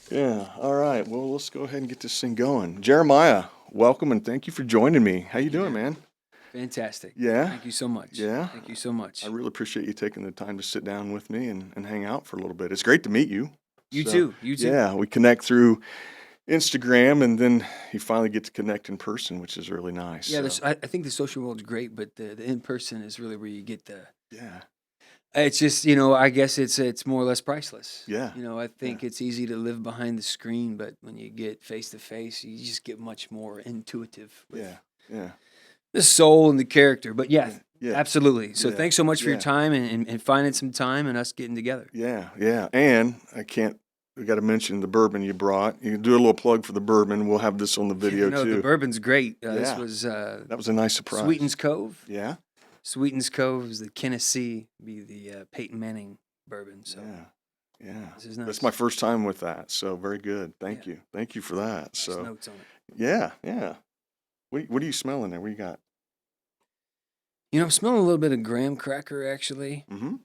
Yeah. All right. Well, let's go ahead and get this thing going. Jeremiah, welcome and thank you for joining me. How you doing, man? Fantastic. Yeah. Thank you so much. Yeah. Thank you so much. I really appreciate you taking the time to sit down with me and hang out for a little bit. It's great to meet you. You So, too. You too. Yeah, we connect through Instagram and then you finally get to connect in person, which is really nice. Yeah, So, I think the social world's great, but the in person is really where you get the. yeah. It's just I guess it's more or less priceless. Yeah. I think it's easy to live behind the screen, but when you get face to face, you just get much more intuitive with Yeah. Yeah. the soul and the character. But yeah, Yeah. absolutely. So Yeah. thanks so much for your Yeah. time and finding some time and us getting together. Yeah, yeah. And we got to mention the bourbon you brought. You can do a little plug for the bourbon. We'll have this on the video No, too. the bourbon's great. This Yeah. was That was a nice surprise. Sweetens Cove. Yeah, Sweetens Cove is the Tennessee, be the Peyton Manning bourbon. So yeah. this is nice. That's my first time with that, so very good. Thank Yeah. you. Thank you for that. Nice So, notes on it. yeah. What are you smelling there? What do you got? I'm smelling a little bit of graham cracker actually. Mm-hmm.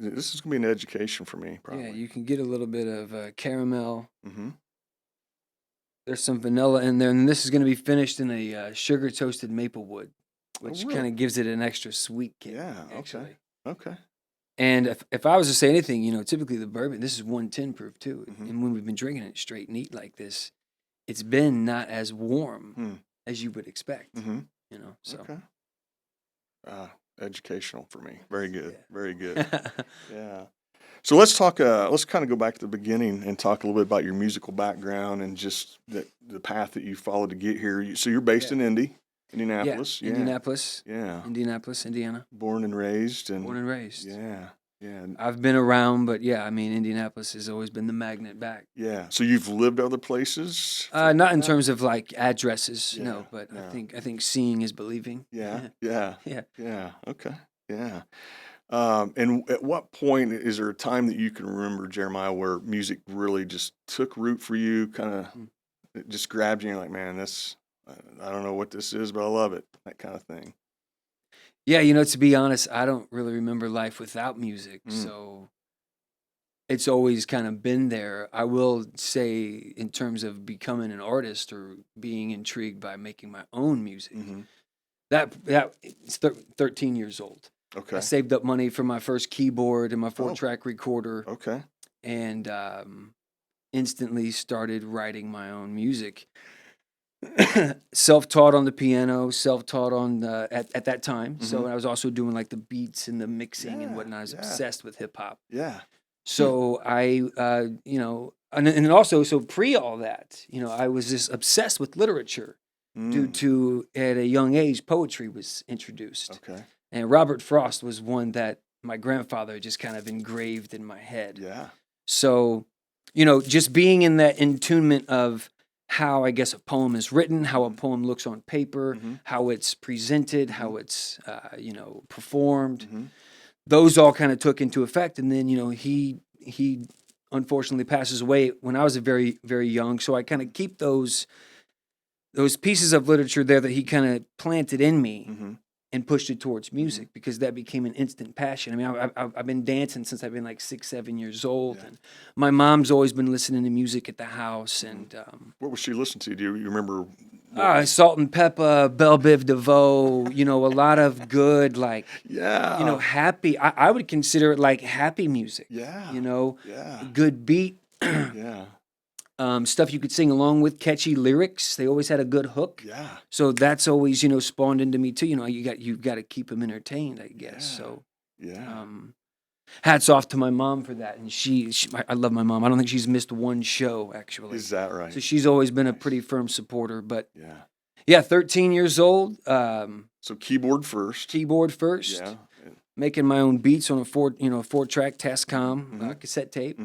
This is gonna be an education for me, probably. Yeah, you can get a little bit of caramel. Mm-hmm. There's some vanilla in there, and this is going to be finished in a sugar toasted maple wood, which really? kind of gives it an extra sweet kick. Yeah. Actually. Okay. And if I was to say anything, typically the bourbon, this is 110 proof too, Mhm. and when we've been drinking it straight neat like this, it's been not as warm as you would expect. Mm-hmm. So. Okay. Educational for me. Very good. Yeah. Very good. Yeah. So let's talk. Let's kind of go back to the beginning and talk a little bit about your musical background and just the path that you followed to get here. So you're based in Indianapolis. Yeah, Indianapolis. Yeah. Indianapolis, Indiana. Born and raised. Born and raised. Yeah. Yeah. I've been around, but Indianapolis has always been the magnet back. Yeah. So you've lived other places? Not in terms of like addresses, Yeah, but no. I think seeing is believing. Yeah. Yeah. Yeah. Okay. Yeah. And at what point is there a time that you can remember, Jeremiah, where music really just took root for you, kind of it just grabbed you and you're like, man, I don't know what this is, but I love it, that kind of thing. Yeah, to be honest, I don't really remember life without music, so it's always kind of been there. I will say in terms of becoming an artist or being intrigued by making my own music, that it's 13 years old. Okay. I saved up money for my first keyboard and my 4-track recorder. Okay. And instantly started writing my own music. Self-taught on the piano, self-taught on at that time. So I was also doing like the beats and the mixing and whatnot. I was obsessed with hip hop. Yeah. So I, and also so pre all that, I was just obsessed with literature due to at a young age poetry was introduced. Okay. And Robert Frost was one that my grandfather just kind of engraved in my head. Yeah. So, just being in that attunement of how I guess a poem is written, how a poem looks on paper, how it's presented, how it's, performed, those all kind of took into effect. And then, he unfortunately passes away when I was very, very young. So I kind of keep those pieces of literature there that he kind of planted in me. And pushed it towards music because that became an instant passion. I mean, I've been dancing since I've been like 6, 7 years old, and my mom's always been listening to music at the house. And what was she listening to? Do you remember? Salt and Pepper, Belle Biv DeVoe. A lot of good like happy. I would consider it like happy music. Yeah. Good beat. Yeah. Stuff you could sing along with, catchy lyrics. They always had a good hook. Yeah. So that's always, spawned into me too. You've got to keep them entertained, I guess. So hats off to my mom for that. And I love my mom. I don't think she's missed one show actually. Is that right? So she's always been a pretty firm supporter. But yeah, 13 years old. So keyboard first. Yeah. Making my own beats on a 4-track Tascam cassette tape.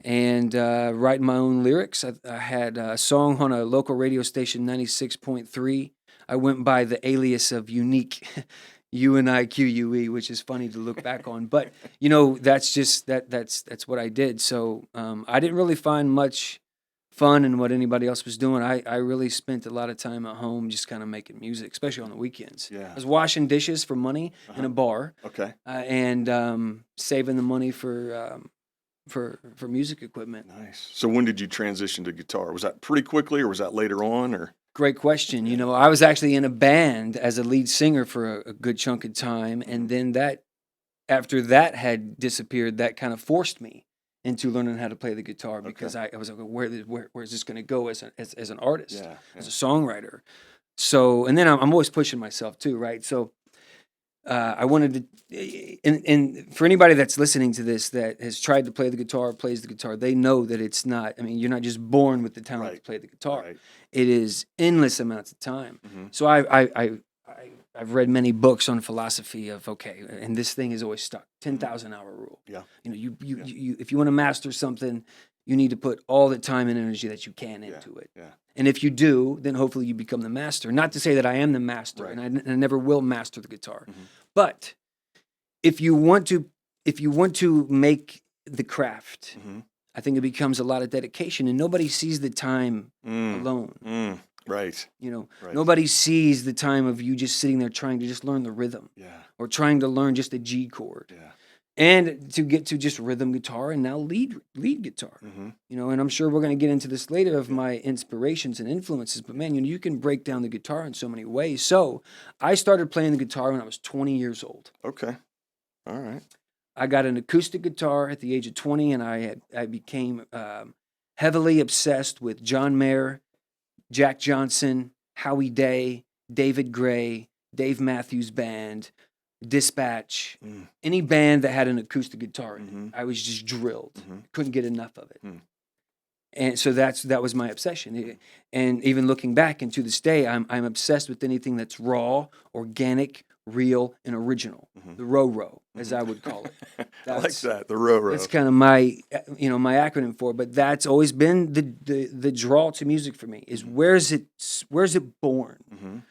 And writing my own lyrics. I had a song on a local radio station, 96.3. I went by the alias of Unique, UNIQUE, which is funny to look back on. But that's just that's what I did. So I didn't really find much fun and what anybody else was doing. I really spent a lot of time at home just kind of making music, especially on the weekends. Yeah. I was washing dishes for money in a bar, Okay. and saving the money for music equipment. Nice. So when did you transition to guitar? Was that pretty quickly, or was that later on, or? Great question. You know, I was actually in a band as a lead singer for a good chunk of time, and then after that had disappeared, that kind of forced me into learning how to play the guitar, because I was like, where is this going to go as an artist, as a songwriter? So, and then I'm always pushing myself too, right? So I wanted to, and for anybody that's listening to this that has tried to play the guitar, plays the guitar, they know that it's not. I mean, you're not just born with the talent to play the guitar. Right. It is endless amounts of time. Mhm. So I've read many books on philosophy of, okay, and this thing is always stuck, 10,000 hour rule. Yeah. You know, you if you want to master something, you need to put all the time and energy that you can into it. Yeah. And if you do, then hopefully you become the master. Not to say that I am the master, Right. and I never will master the guitar. Mhm. But if you want to make the craft, Mhm. I think it becomes a lot of dedication, and nobody sees the time alone. Right. You know, Right. nobody sees the time of you just sitting there trying to just learn the rhythm, Yeah. or trying to learn just a G chord, Yeah. and to get to just rhythm guitar and now lead guitar. Mm-hmm. You know, and I'm sure we're going to get into this later of my inspirations and influences. But man, you can break down the guitar in so many ways. So I started playing the guitar when I was 20 years old. Okay. All right. I got an acoustic guitar at the age of 20, and I became heavily obsessed with John Mayer, Jack Johnson, Howie Day, David Gray, Dave Matthews Band, Dispatch, any band that had an acoustic guitar in it. I was just drilled. Couldn't get enough of it. And so that was my obsession. And even looking back, and to this day, I'm obsessed with anything that's raw, organic, real, and original. The RORO, as I would call it. I like that, the RORO. That's kind of my my acronym for it. But that's always been the draw to music for me, is where's it born?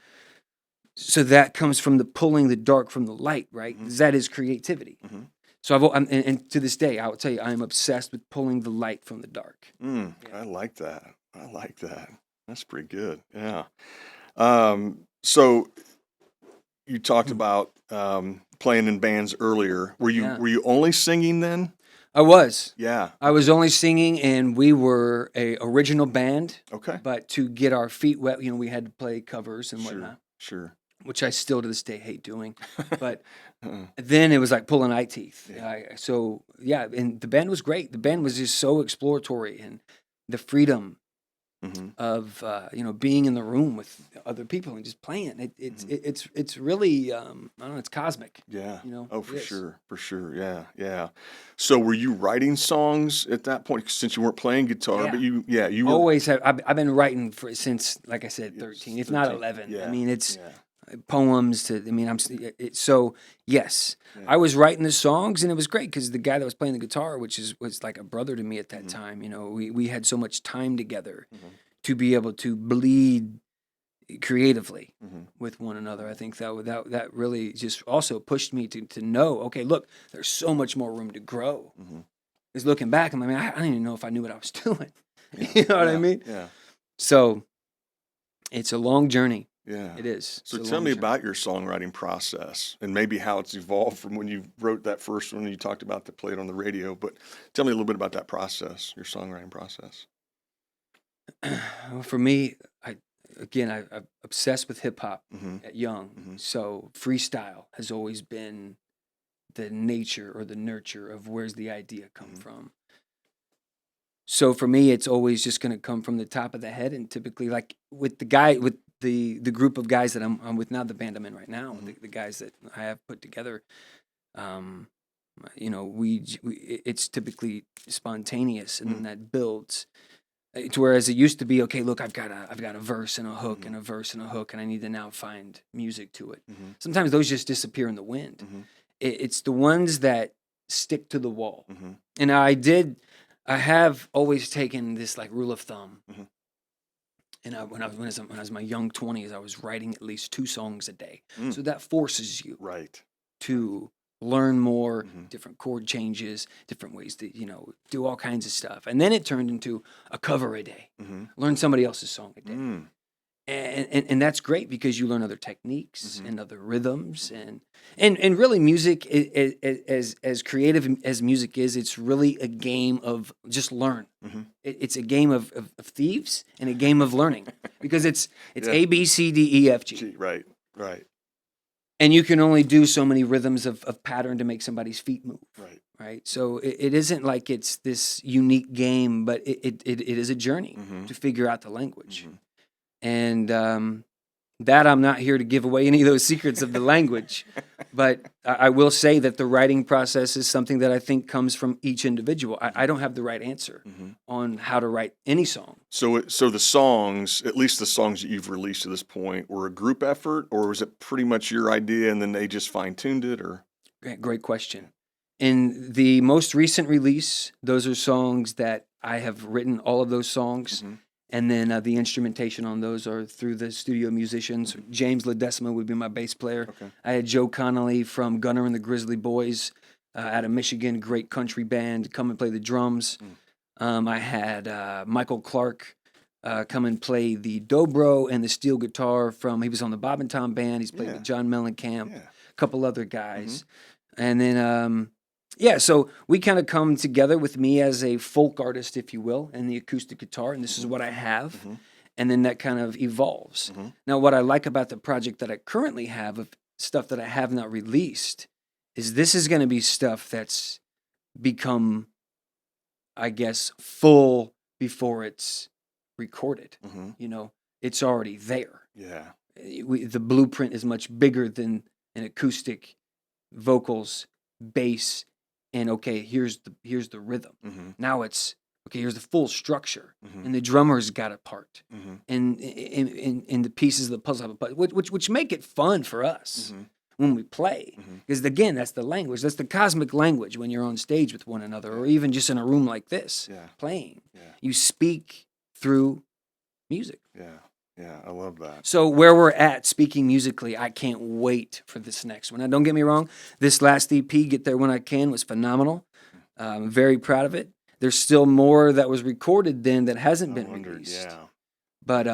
So that comes from the pulling the dark from the light, right? That is creativity. So and to this day, I will tell you, I'm obsessed with pulling the light from the dark. I like that. I like that. That's pretty good. Yeah. So you talked about playing in bands earlier. Were you only singing then? I was. Yeah. I was only singing, and we were a original band. Okay. But to get our feet wet, we had to play covers and whatnot. Sure. Which I still to this day hate doing. But then it was like pulling eye teeth. Yeah. And the band was great. The band was just so exploratory, and the freedom of being in the room with other people and just playing. It's really I don't know, it's cosmic. Yeah. Oh, for sure. Yeah. Yeah. So were you writing songs at that point, since you weren't playing guitar? But you were always have. I've been writing since, like I said, 13, if not 11. Yeah. I mean, it's poems to. I mean, so yes, I was writing the songs, and it was great because the guy that was playing the guitar, was like a brother to me at that time. We had so much time together to be able to bleed creatively with one another. I think that really just also pushed me to know, okay, look, there's so much more room to grow. Because looking back, I don't even know if I knew what I was doing. You know what I mean? Yeah. So it's a long journey. Yeah, it is. So tell me about your songwriting process, and maybe how it's evolved from when you wrote that first one you talked about that played on the radio. But tell me a little bit about that process, your songwriting process. Well, for me, I'm obsessed with hip hop at young. So freestyle has always been the nature or the nurture of where's the idea come from. So for me, it's always just going to come from the top of the head, and typically, like with the group of guys that I'm with now, the band I'm in right now, the guys that I have put together, it's typically spontaneous, and then that builds. To whereas it used to be, okay, look, I've got a verse and a hook and a verse and a hook, and I need to now find music to it. Sometimes those just disappear in the wind. It's the ones that stick to the wall. And I have always taken this like rule of thumb. And when I was in my young 20s, I was writing at least 2 songs a day. So that forces you to learn more, Mm-hmm. different chord changes, different ways to, do all kinds of stuff. And then it turned into a cover a day. Mm-hmm. Learn somebody else's song a day. Mm. And that's great because you learn other techniques Mm-hmm. and other rhythms and really music as creative as music is, it's really a game of just learn. Mm-hmm. It's a game of thieves and a game of learning because it's Yeah. A B C D E F G. Gee, right. And you can only do so many rhythms of pattern to make somebody's feet move. Right. So it isn't like it's this unique game, but it is a journey Mm-hmm. to figure out the language. Mm-hmm. And that I'm not here to give away any of those secrets of the language. But I will say that the writing process is something that I think comes from each individual. I don't have the right answer Mm-hmm. on how to write any song. So the songs, at least the songs that you've released to this point, were a group effort, or was it pretty much your idea and then they just fine-tuned it, or? Great question. In the most recent release, those are songs that I have written, all of those songs. Mm-hmm. And then the instrumentation on those are through the studio musicians. Mm-hmm. James Ledesma would be my bass player. Okay. I had Joe Connolly from Gunner and the Grizzly Boys out of Michigan, great country band, come and play the drums. I had Michael Clark come and play the dobro and the steel guitar he was on the Bob and Tom band. He's played with John Mellencamp, a couple other guys. And then, so we kind of come together with me as a folk artist, if you will, and the acoustic guitar, and this is what I have. Mm-hmm. And then that kind of evolves. Mm-hmm. Now, what I like about the project that I currently have of stuff that I have not released is this is going to be stuff that's become, I guess, full before it's recorded. Mm-hmm. It's already there. Yeah. The blueprint is much bigger than an acoustic, vocals, bass, and okay, here's the rhythm. Mm-hmm. Now it's okay, here's the full structure, Mm-hmm. and the drummer's got a part, Mm-hmm. and in the pieces of the puzzle have a part, which make it fun for us Mm-hmm. when we play, because again, that's the language, that's the cosmic language when you're on stage with one another, or even just in a room like this, playing. You speak through music. Yeah, I love that. So where we're at speaking musically, I can't wait for this next one. Now, don't get me wrong. This last EP, Get There When I Can, was phenomenal. I'm very proud of it. There's still more that was recorded then that hasn't been released. Yeah. But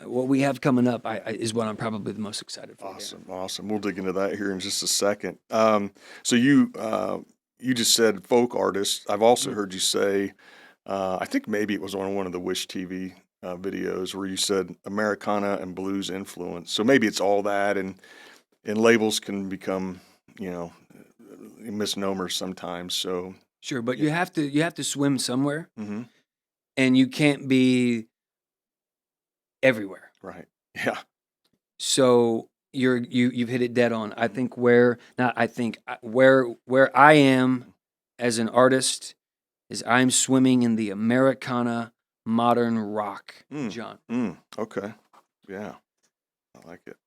what we have coming up is what I'm probably the most excited for. Awesome. We'll dig into that here in just a second. So you just said folk artist. I've also heard you say, I think maybe it was on one of the Wish TV videos where you said Americana and blues influence. So maybe it's all that, and labels can become, misnomers sometimes. So sure, but you have to swim somewhere, mm-hmm. and you can't be everywhere. Right. Yeah. So you've hit it dead on. I think where I am as an artist is I'm swimming in the Americana modern rock genre. Okay. Yeah. I like it.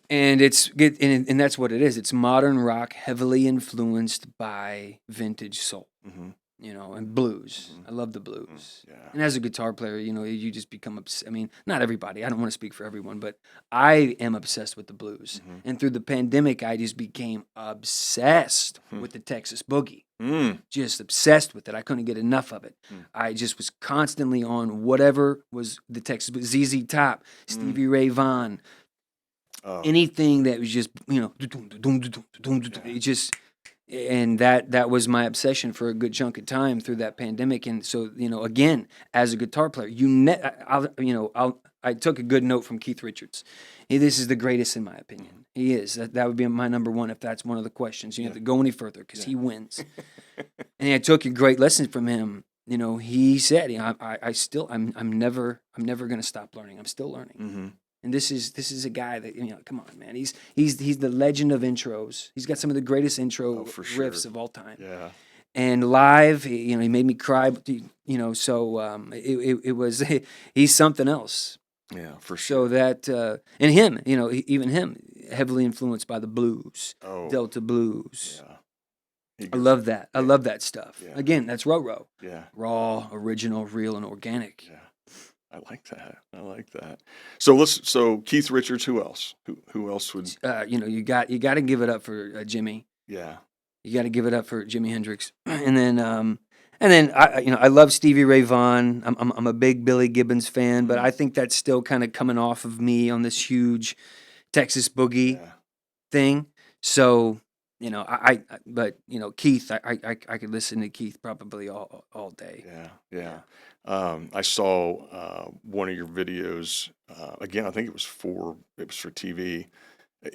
And it's good, and that's what it is. It's modern rock, heavily influenced by vintage soul, and blues. I love the blues. Yeah. And as a guitar player, you just become obsessed. I mean, not everybody. I don't want to speak for everyone, but I am obsessed with the blues. And through the pandemic, I just became obsessed with the Texas boogie. Just obsessed with it. I couldn't get enough of it. I just was constantly on whatever was the Texas, ZZ Top, Stevie Ray Vaughan, anything that was just, it just, and that was my obsession for a good chunk of time through that pandemic. And so, again, as a guitar player, I took a good note from Keith Richards. This is the greatest in my opinion. He is. That would be my number one if that's one of the questions. You have to go any further because he wins. And I took a great lesson from him. He said, I'm never going to stop learning. I'm still learning. And this is a guy that, come on, man. He's the legend of intros. He's got some of the greatest intro riffs of all time. Yeah. And live, he made me cry. So it was he's something else. Yeah, for sure. So that and him, even him, heavily influenced by the blues, Delta blues. Yeah. I love that. I love that stuff. Yeah. Again, that's Ro-Ro. Yeah. Raw, original, real, and organic. Yeah. I like that. So Keith Richards, who else? Who else would? You got to give it up for Jimmy. Yeah. You got to give it up for Jimi Hendrix. And then I love Stevie Ray Vaughan. I'm a big Billy Gibbons fan, but I think that's still kind of coming off of me on this huge Texas boogie Yeah. thing. So, but Keith, I could listen to Keith probably all day. Yeah. Yeah. I saw one of your videos. Again, I think it was for TV.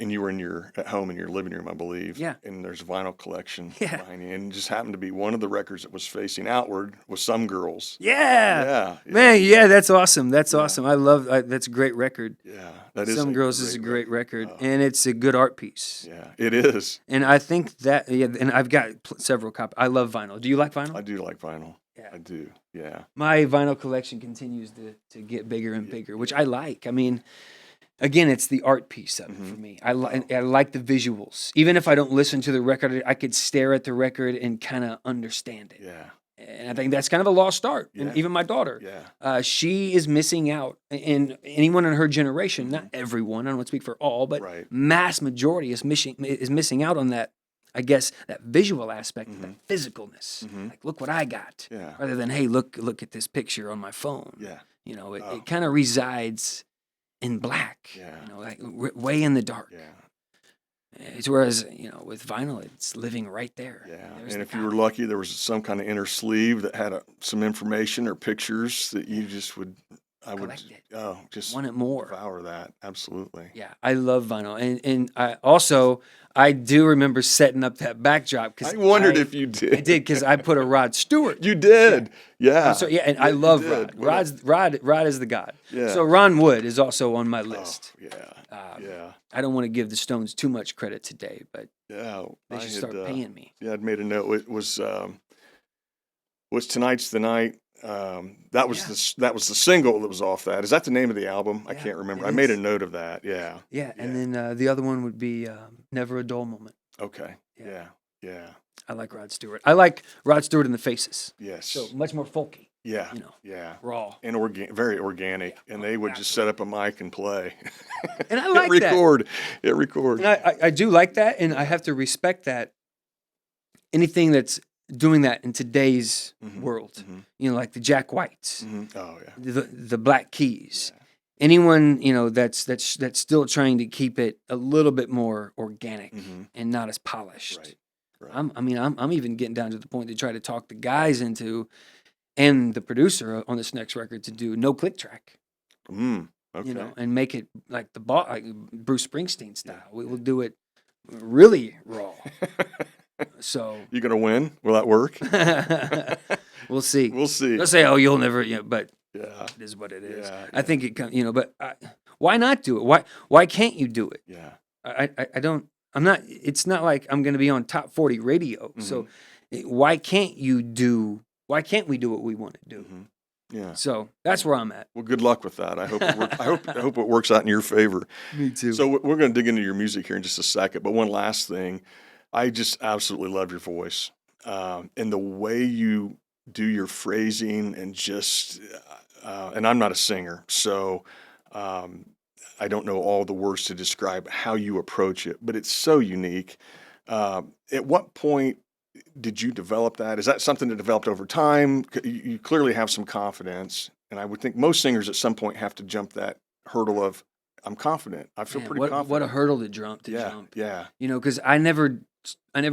And you were at home in your living room, I believe. Yeah. And there's a vinyl collection Yeah. behind you. And it just happened to be one of the records that was facing outward was Some Girls. Yeah. Yeah. Man, yeah, that's awesome. That's Yeah. awesome. That's a great record. Yeah. That is Some a Girls is a great record, Oh, and it's a good art piece. yeah, it is. And I think that, and I've got several copies. I love vinyl. Do you like vinyl? I do like vinyl. Yeah. I do. Yeah. My vinyl collection continues to get bigger and bigger, which I like. I mean, again, it's the art piece of it for me. I like the visuals. Even if I don't listen to the record, I could stare at the record and kind of understand it. Yeah. And I think that's kind of a lost art. Yeah. And even my daughter, Yeah. she is missing out. And anyone in her generation, not everyone, I don't want to speak for all, but Right. mass majority is missing out on that. I guess that visual aspect, that physicalness. Like, look what I got, Yeah. rather than hey, look at this picture on my phone. Yeah. It kind of resides in black. Yeah. Like way in the dark. Yeah. It's whereas with vinyl, it's living right there. Yeah. There's And the if you were lucky, there was some kind of inner sleeve that had some information or pictures that you just would. I would collect it. just Want it more. devour that. Absolutely. Yeah, I love vinyl, and I do remember setting up that backdrop because I wondered if you did. I did because I put a Rod Stewart. You did. Yeah. So yeah, and I love you Rod. did. What Rod is the god. Yeah. So Ron Wood is also on my list. Yeah. Yeah. I don't want to give the Stones too much credit today, but Yeah. they should start paying me. Yeah, I'd made a note. It was Tonight's the Night. That was the single that was off that. Is that the name of the album? I can't remember. I made a note of that. Yeah. Yeah, and then the other one would be Never a Dull Moment. Okay. Yeah. Yeah. I like Rod Stewart. I like Rod Stewart and the Faces. Yes. So much more folky. Yeah. Yeah. Raw. And very organic. And they would just set up a mic and play. And I like that. It record. And I do like that, and I have to respect that. Anything that's doing that in today's world, like the Jack Whites, Oh yeah. the Black Keys, anyone that's still trying to keep it a little bit more organic and not as polished. Right. I'm even getting down to the point to try to talk the guys into, and the producer on this next record to do no click track. Okay. And make it like like Bruce Springsteen style. We will do it really raw. So You gonna win? Will that work? we'll see. We'll see. They'll say, "Oh, you'll never," but Yeah. it is what it is. Yeah, I think it comes, but why not do it? Why can't you do it? Yeah. I don't. I'm not. It's not like I'm going to be on top 40 radio. So why can't we do what we want to do? Yeah. So that's where I'm at. Well, good luck with that. I hope it works. I hope it works out in your favor. Me too. So we're going to dig into your music here in just a second. But one last thing, I just absolutely love your voice and the way you do your phrasing and just. And I'm not a singer, so I don't know all the words to describe how you approach it. But it's so unique. At what point did you develop that? Is that something that developed over time? You clearly have some confidence, and I would think most singers at some point have to jump that hurdle of, I'm confident. I feel pretty confident. What a hurdle to jump. Yeah. Because I never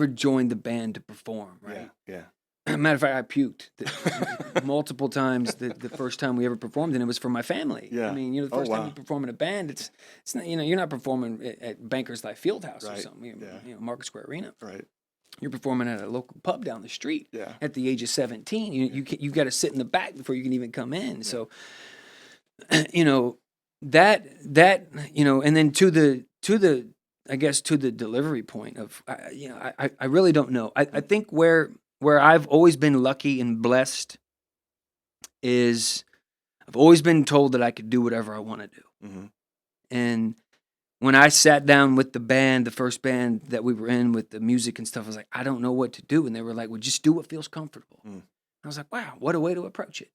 joined the band to perform. Right. Yeah. Matter of fact, I puked multiple times the first time we ever performed, and it was for my family. Yeah. I mean, the first time you perform in a band, it's not, you're not performing at Bankers Life Fieldhouse or something, Market Square Arena. Right. You're performing at a local pub down the street. Yeah. At the age of 17, you've got to sit in the back before you can even come in. Yeah. So, that and then to the I guess to the delivery point of I really don't know. I think where I've always been lucky and blessed is I've always been told that I could do whatever I want to do. And when I sat down with the band, the first band that we were in with the music and stuff, I was like, I don't know what to do. And they were like, well, just do what feels comfortable. I was like, wow, what a way to approach it.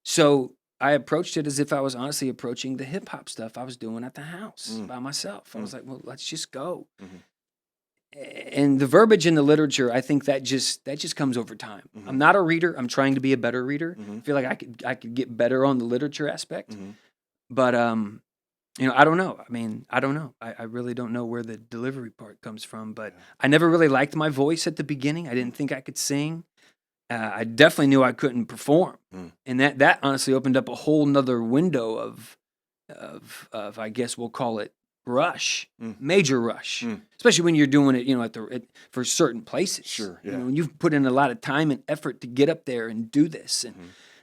So I approached it as if I was honestly approaching the hip hop stuff I was doing at the house by myself. I was like, well, let's just go. and the verbiage in the literature, I think that just comes over time. I'm not a reader. I'm trying to be a better reader. I feel like I could get better on the literature aspect. But I don't know. I mean, I don't know. I really don't know where the delivery part comes from. But I never really liked my voice at the beginning. I didn't think I could sing. I definitely knew I couldn't perform, and that honestly opened up a whole nother window of I guess we'll call it rush, major rush, especially when you're doing it, for certain places. Sure, yeah. When you've put in a lot of time and effort to get up there and do this, and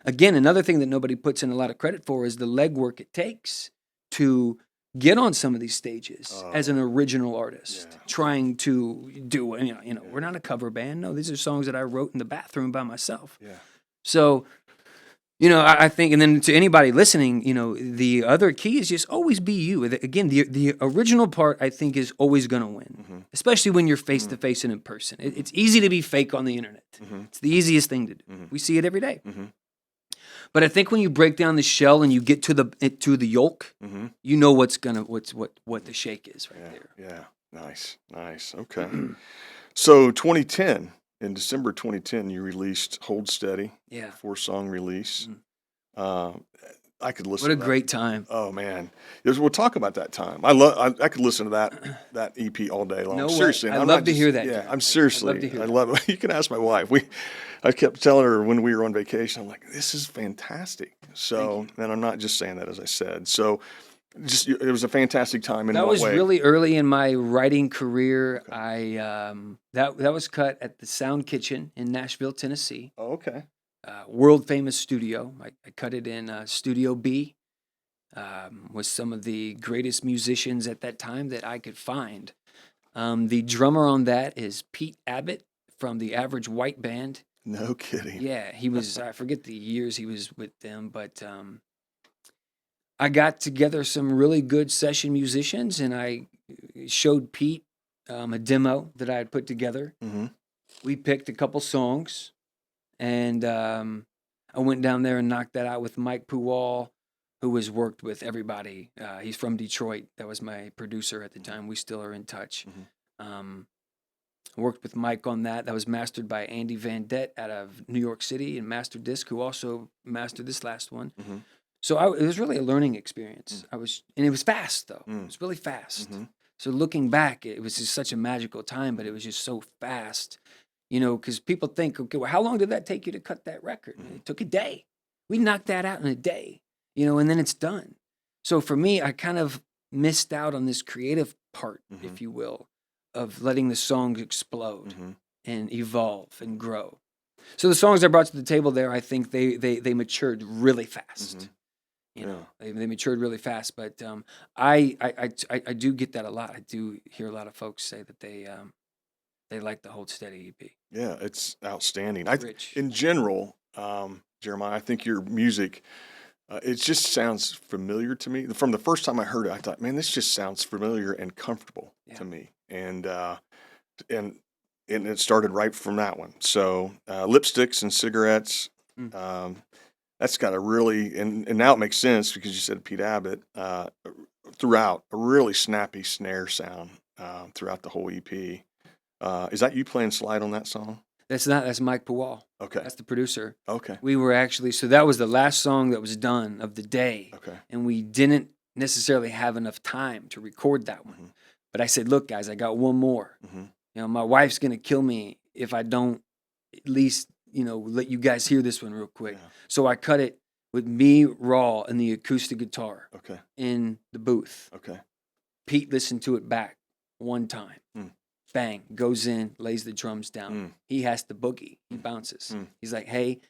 again, another thing that nobody puts in a lot of credit for is the legwork it takes to get on some of these stages as an original artist, trying to do, we're not a cover band. No, these are songs that I wrote in the bathroom by myself. Yeah. So, I think, and then to anybody listening, the other key is just always be you. Again, the original part, I think, is always going to win, especially when you're face to face and in person. It's easy to be fake on the internet. It's the easiest thing to do. We see it every day. But I think when you break down the shell and you get to the yolk, you know what the shake is right there. Yeah, nice. Okay. So 2010, in December 2010, you released "Hold Steady." Yeah, 4-song release. I could listen. What a to that. great time! Oh man, we'll talk about that time. I could listen to that EP all day long. No Seriously, I'd love to hear that. Yeah, Jared. I'm seriously. I'd love to hear I love it. You can ask my wife. I kept telling her when we were on vacation, I'm like, this is fantastic. So, and I'm not just saying that, as I said. So, it was a fantastic time. That was really early in my writing career. Okay. That was cut at the Sound Kitchen in Nashville, Tennessee. Oh, okay. World famous studio. I cut it in Studio B. With some of the greatest musicians at that time that I could find. The drummer on that is Pete Abbott from the Average White Band. No kidding. Yeah, he was, I forget the years he was with them, but I got together some really good session musicians, and I showed Pete a demo that I had put together. We picked a couple songs, and I went down there and knocked that out with Mike Puwal, who has worked with everybody. He's from Detroit. That was my producer at the time. We still are in touch. Worked with Mike on that. That was mastered by Andy Van Det out of New York City and Master Disc, who also mastered this last one. So it was really a learning experience. And it was fast though. It was really fast. So looking back, it was just such a magical time, but it was just so fast. Because people think, okay, well, how long did that take you to cut that record? It took a day. We knocked that out in a day. And then it's done. So for me, I kind of missed out on this creative part, if you will, of letting the songs explode and evolve and grow. So the songs I brought to the table there, I think they matured really fast. They matured really fast. But I do get that a lot. I do hear a lot of folks say that they like the Hold Steady EP. Yeah, it's outstanding. In general, Jeremiah, I think your music. It just sounds familiar to me. From the first time I heard it, I thought, man, this just sounds familiar and comfortable to me. And it started right from that one. So lipsticks and cigarettes, that's got a really, and now it makes sense because you said Pete Abbott, throughout, a really snappy snare sound throughout the whole EP. Is that you playing slide on that song? That's Mike Puwal. Okay. That's the producer. Okay. We were actually, so that was the last song that was done of the day. Okay. And we didn't necessarily have enough time to record that one. But I said, look, guys, I got one more. My wife's going to kill me if I don't at least, let you guys hear this one real quick. Yeah. So I cut it with me raw and the acoustic guitar in the booth. Okay. Pete listened to it back one time. Bang, goes in, lays the drums down. He has to boogie. He bounces. He's like, hey,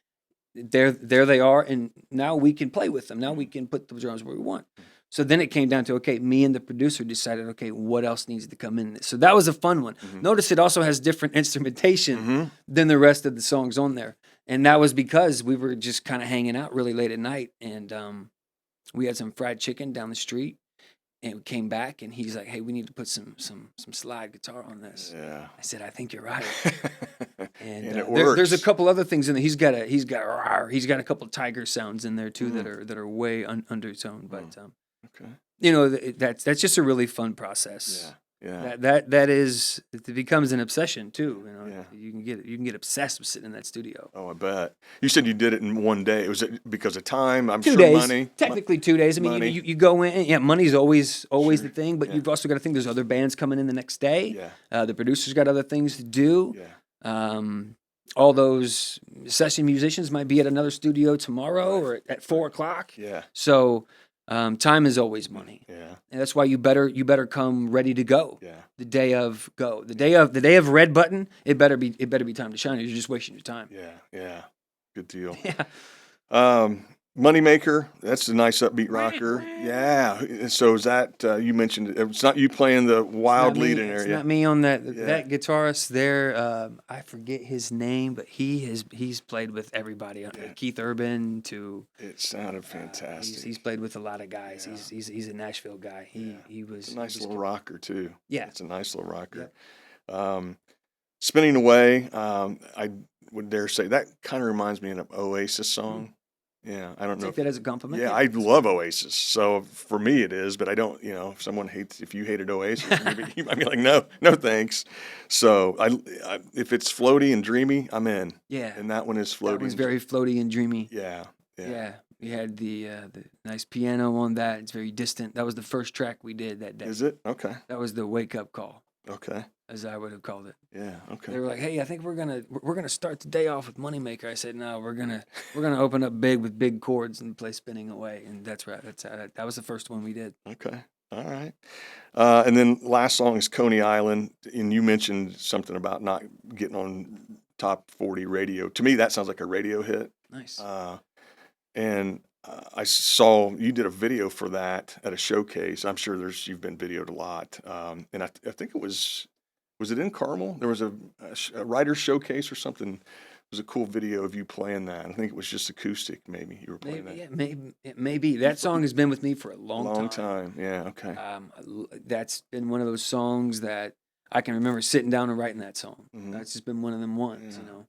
there they are, and now we can play with them. Now we can put the drums where we want. So then it came down to, okay, me and the producer decided, okay, what else needs to come in this? So that was a fun one. Notice it also has different instrumentation than the rest of the songs on there. And that was because we were just kind of hanging out really late at night, and we had some fried chicken down the street. And we came back, and he's like, "Hey, we need to put some slide guitar on this." Yeah. I said, "I think you're right." And it works. There's a couple other things in there. He's got a couple tiger sounds in there too that are way undertoned. But okay. that's just a really fun process. Yeah. That is, it becomes an obsession too. Yeah. You can get obsessed with sitting in that studio. Oh, I bet. You said you did it in one day. Was it because of time? I'm 2 sure days, money. technically 2 days. I mean, Money. you go in. Yeah, money's always Sure. the thing, but Yeah. you've also got to think there's other bands coming in the next day. Yeah. The producer's got other things to do. Yeah. All those session musicians might be at another studio tomorrow or at 4 o'clock. Yeah. So time is always money, Yeah. and that's why you better come ready to go. Yeah. The day of go, the day of red button. It better be time to shine. Or you're just wasting your time. Yeah. Yeah. Good deal. Yeah. Moneymaker, that's a nice upbeat rocker. Yeah. So is that you mentioned it's not you playing the wild lead in there? It's Yeah. not me on that. Yeah. That guitarist there, I forget his name, but he's played with everybody. Keith Urban to. It sounded fantastic. He's played with a lot of guys. Yeah. He's a Nashville guy. He was It's a nice little good. rocker too. Yeah. It's a nice little rocker. Yep. Spinning Away, I would dare say that kind of reminds me of an Oasis song. Yeah, I don't know. Take that as a compliment. Yeah, I love Oasis. So for me it is, but I don't, if you hated Oasis, you might be like, no, thanks. So if it's floaty and dreamy, I'm in. Yeah. And that one is floaty. That was very floaty and dreamy. Yeah. Yeah. We had the nice piano on that. It's very distant. That was the first track we did that day. Is it? Okay. That was the wake up call. Okay. As I would have called it. Yeah. Okay. They were like, "Hey, I think we're gonna start the day off with Moneymaker." I said, "No, we're gonna open up big with big chords and play Spinning Away." And that's right. That was the first one we did. Okay. All right. And then last song is Coney Island, and you mentioned something about not getting on top 40 radio. To me, that sounds like a radio hit. Nice. And I saw you did a video for that at a showcase. I'm sure you've been videoed a lot. And I think it was it in Carmel? There was a writer's showcase or something. It was a cool video of you playing that. I think it was just acoustic, maybe you were playing that. Yeah, maybe. That song has been with me for a long time. Yeah, okay. That's been one of those songs that I can remember sitting down and writing that song. Mhm. That's just been one of them ones, Yeah.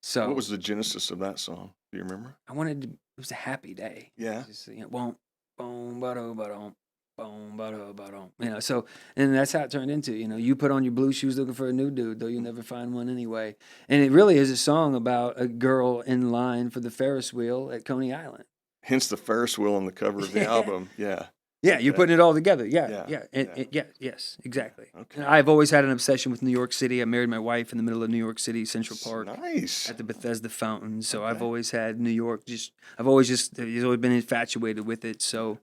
So What was the genesis of that song? Do you remember? it was a happy day. Yeah. Just, boom, boom, ba-do, ba-dum, boom, ba-do, ba-dum. So, and that's how it turned into, you put on your blue shoes looking for a new dude, though you'll never find one anyway. And it really is a song about a girl in line for the Ferris wheel at Coney Island. Hence the Ferris wheel on the cover of the album. Yeah. Yeah, you're putting it all together. Yeah. Yes, exactly. Okay. And I've always had an obsession with New York City. I married my wife in the middle of New York City, Central Park. Nice. At the Bethesda Fountain. So I've Okay. always had New York. I've always been infatuated with it. So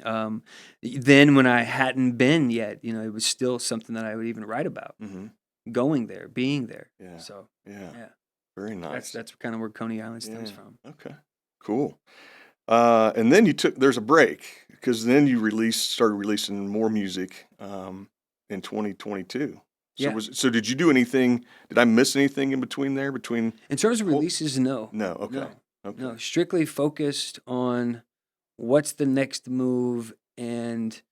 then when I hadn't been yet, it was still something that I would even write about. Mm-hmm. Going there, being there. Yeah. So Yeah. yeah. Very nice. That's kind of where Coney Island stems from. Okay. Cool. And then there's a break because then you started releasing more music in 2022. Yeah. So did you do anything? Did I miss anything in between there? In terms of releases, no. No. Okay. No. Okay. No, strictly focused on what's the next move and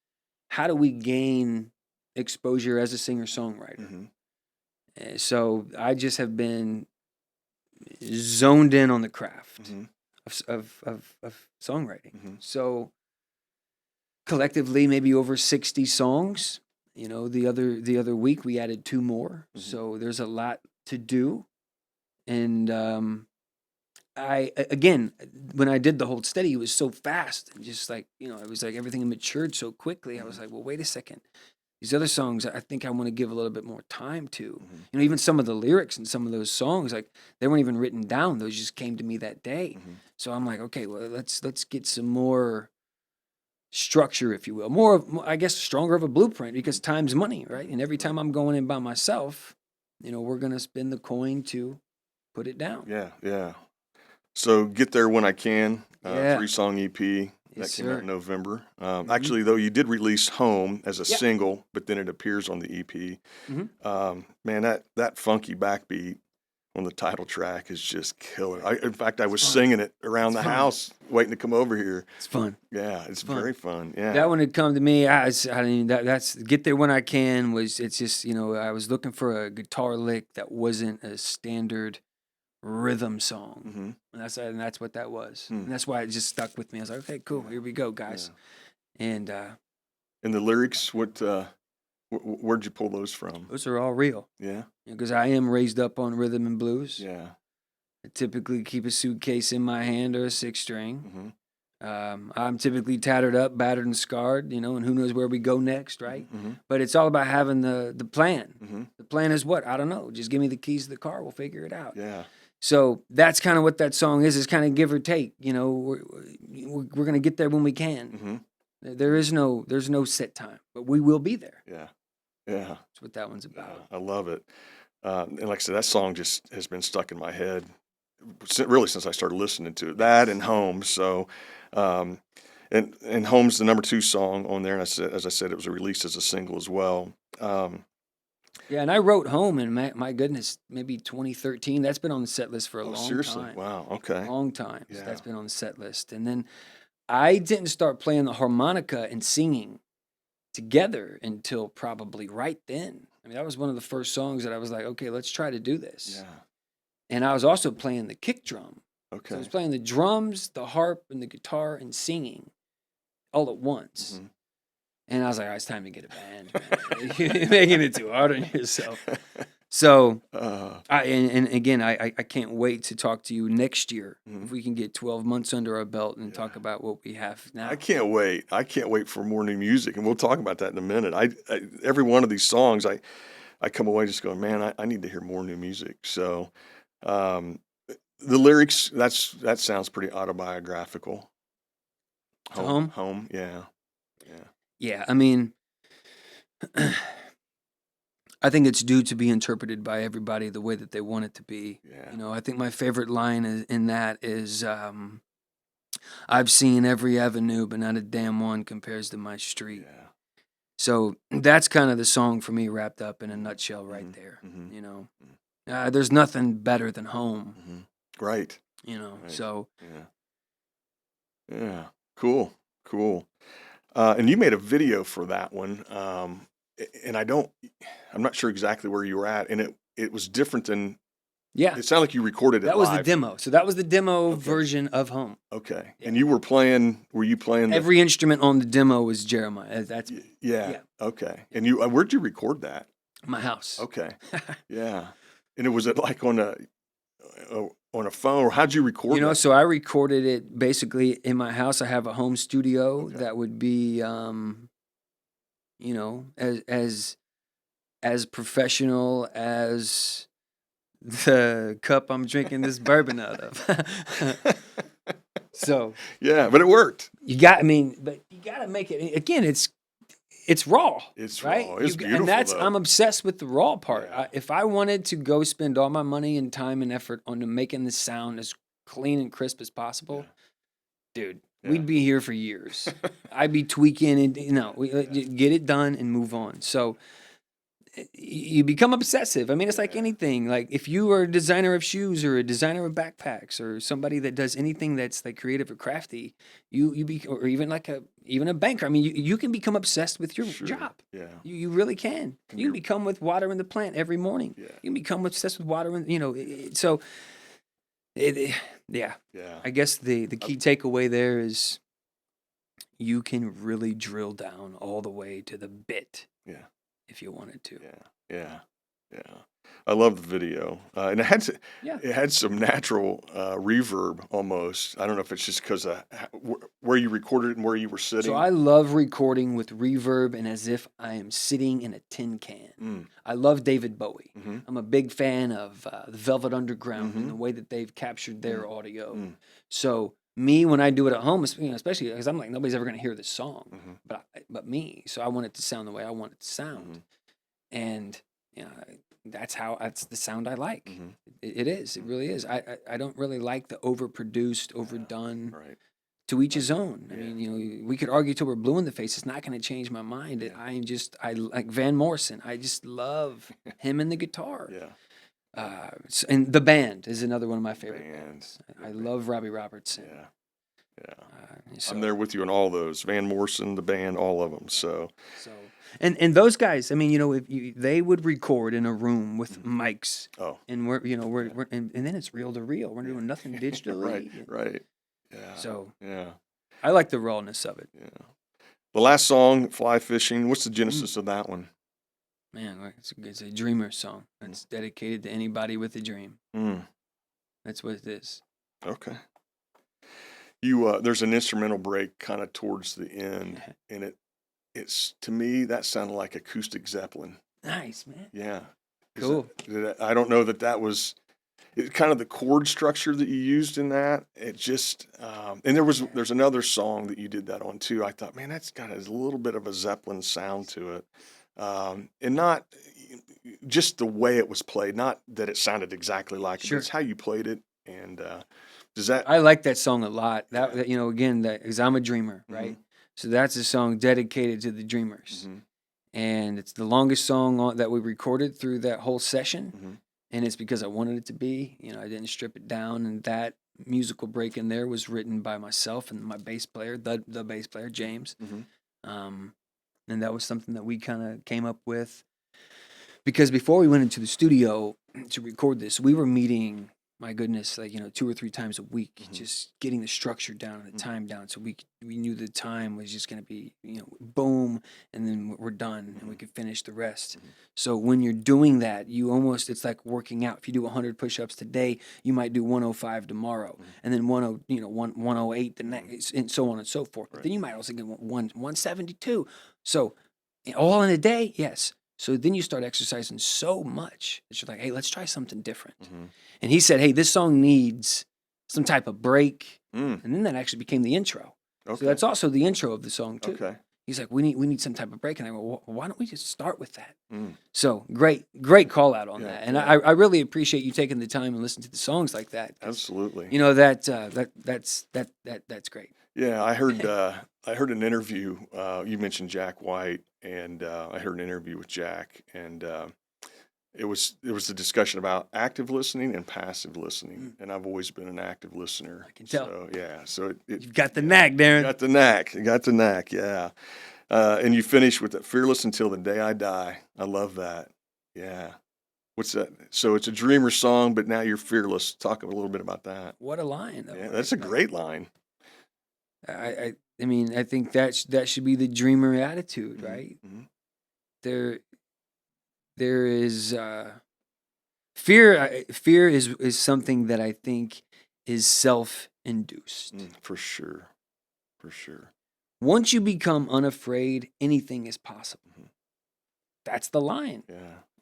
how do we gain exposure as a singer-songwriter. Mm-hmm. So I just have been zoned in on the craft Mm-hmm. of songwriting. Mm-hmm. So collectively, maybe over 60 songs. The other week we added 2 more. Mhm. So there's a lot to do. And when I did the Hold Steady, it was so fast and just like, it was like everything matured so quickly. I was like, well, wait a second. These other songs, I think I want to give a little bit more time to. Mm-hmm. Even some of the lyrics in some of those songs, like they weren't even written down. Those just came to me that day. Mm-hmm. So I'm like, okay, well, let's get some more structure, if you will, more, I guess, stronger of a blueprint because time's money, right? And every time I'm going in by myself, we're gonna spend the coin to put it down. Yeah. Yeah. So Get There When I Can, Yeah. 3-song EP. Yes, That came out sir. in November. Actually, though, you did release Home as a Yeah. single, but then it appears on the EP. Mhm. Man, that funky backbeat on the title track is just killer. In fact, I was fun. singing it around the It's fun. house, waiting to come over here. It's fun. Yeah, it's fun. very fun. Yeah. That one had come to me. That's Get There When I Can it's just, I was looking for a guitar lick that wasn't a standard rhythm song. Mm-hmm. And that's what that was. Hmm. And that's why it just stuck with me. I was like, okay, cool, here we go, guys. And And the lyrics, what Where'd you pull those from? Those are all real. Yeah. Because I am raised up on rhythm and blues. Yeah. I typically keep a suitcase in my hand or a six string. I'm typically tattered up, battered, and scarred, and who knows where we go next, right? But it's all about having the plan. The plan is what? I don't know. Just give me the keys to the car. We'll figure it out. Yeah. So that's kind of what that song is kind of give or take. We're going to get there when we can. There's no set time, but we will be there. Yeah. Yeah. That's what that one's about. I love it. And like I said, that song just has been stuck in my head really since I started listening to it. That and Home. So, and Home's the number 2 song on there. And as I said, it was released as a single as well. Yeah, and I wrote Home in my goodness, maybe 2013. That's been on the set list for a long seriously? time. Wow. Okay. Long time. Yeah. That's been on the set list. And then I didn't start playing the harmonica and singing together until probably right then. I mean, that was one of the first songs that I was like, okay, let's try to do this. Yeah. And I was also playing the kick drum. Okay. So I was playing the drums, the harp, and the guitar and singing all at once. And I was like, it's time to get a band. You're making it too hard on yourself. So, and again, I can't wait to talk to you next year if we can get 12 months under our belt and talk about what we have now. I can't wait. I can't wait for more new music, and we'll talk about that in a minute. I every one of these songs, I come away just going, man, I need to hear more new music. So, the lyrics, that sounds pretty autobiographical. Home, yeah. Yeah, I mean, I think it's due to be interpreted by everybody the way that they want it to be. Yeah. I think my favorite line in that is, I've seen every avenue, but not a damn one compares to my street. Yeah. So that's kind of the song for me wrapped up in a nutshell right there. There's nothing better than home. Right. Right. So. Yeah. Cool. And you made a video for that one. And I'm not sure exactly where you were at, and it was different than. Yeah. It sounded like you recorded it That was live. the demo. So that was the demo version of Home. Okay. Yeah. And were you playing every instrument on the demo was Jeremiah. That's me. Yeah. Okay. And where'd you record that? My house. Okay. Yeah. And was it like on a phone, or how'd you record that? So I recorded it basically in my house. I have a home studio that would be as professional as the cup I'm drinking this bourbon out of. So yeah, but it worked. but you got to make it again. It's raw. It's right? raw. It's beautiful. And though. I'm obsessed with the raw part. Yeah. If I wanted to go spend all my money and time and effort on making the sound as clean and crisp as possible, dude, we'd be here for years. I'd be tweaking and get it done and move on. So you become obsessive. I mean, it's like anything. Like if you are a designer of shoes or a designer of backpacks or somebody that does anything that's like creative or crafty, or even a banker. I mean, you can become obsessed with your job. Yeah. You really can. You can become with watering the plant every morning. Yeah. You can become obsessed with watering. Yeah. I guess the key takeaway there is you can really drill down all the way to the bit. Yeah. If you wanted to. Yeah. I love the video, and it had some natural reverb almost. I don't know if it's just because of where you recorded it and where you were sitting. So I love recording with reverb and as if I am sitting in a tin can. I love David Bowie. I'm a big fan of the Velvet Underground and the way that they've captured their audio. So me, when I do it at home, especially because I'm like, nobody's ever going to hear this song, but me. So I want it to sound the way I want it to sound, and that's the sound I like. It is. It really is. I don't really like the overproduced, overdone. Right. To each his own. I mean, we could argue till we're blue in the face. It's not going to change my mind. I like Van Morrison. I just love him and the guitar. Yeah. And the band is another one of my favorite bands. I love Robbie Robertson. Yeah. So, I'm there with you on all those. Van Morrison, the band, all of them. So. And those guys, I mean, they would record in a room with mics. Oh. And we're and then it's reel to reel. We're doing nothing digitally. Right. Yeah. So. Yeah. I like the rawness of it. Yeah. The last song, Fly Fishing. What's the genesis of that one? Man, like, it's a dreamer song. It's dedicated to anybody with a dream. Mm. That's what it is. Okay. You there's an instrumental break kind of towards the end, and it's to me that sounded like acoustic Zeppelin. Nice, man. Yeah. Cool. I don't know that was kind of the chord structure that you used in that. It just and there's another song that you did that on too. I thought, man, that's got a little bit of a Zeppelin sound to it, and not just the way it was played. Not that it sounded exactly like it, but Sure. it's how you played it. And does that? I like that song a lot. Yeah. That you know, again, that because I'm a dreamer, right? So that's a song dedicated to the dreamers, and it's the longest song that we recorded through that whole session, and it's because I wanted it to be. You know, I didn't strip it down, and that musical break in there was written by myself and my bass player, the bass player James, and that was something that we kind of came up with because before we went into the studio to record this, we were meeting, my goodness, like, you know, 2 or 3 times a week, just getting the structure down and the time down. So we knew the time was just going to be, you know, boom, and then we're done and we could finish the rest. So when you're doing that, it's like working out. If you do 100 push-ups today, you might do 105 tomorrow, and then 108 the next, and so on and so forth. But then you might also get 172. So all in a day, yes. So then you start exercising so much that you're like, hey, let's try something different. And he said, hey, this song needs some type of break. And then that actually became the intro. Okay. So that's also the intro of the song too. Okay. He's like, we need some type of break. And I go, well, why don't we just start with that? So great call out on that. And I really appreciate you taking the time and listening to the songs like that. Absolutely. You know, that's great. Yeah, I heard an interview. You mentioned Jack White, and I heard an interview with Jack, and it was a discussion about active listening and passive listening, and I've always been an active listener. I can tell. So yeah, so You've got the knack, Darren. You got the knack. Yeah, and you finish with that fearless until the day I die. I love that. Yeah. What's that? So it's a dreamer song, but now you're fearless. Talk a little bit about that. What a line, though. Yeah, that's a great line. I mean, I think that should be the dreamer attitude, right? There is fear. Fear is something that I think is self-induced. For sure. Once you become unafraid, anything is possible. That's the line.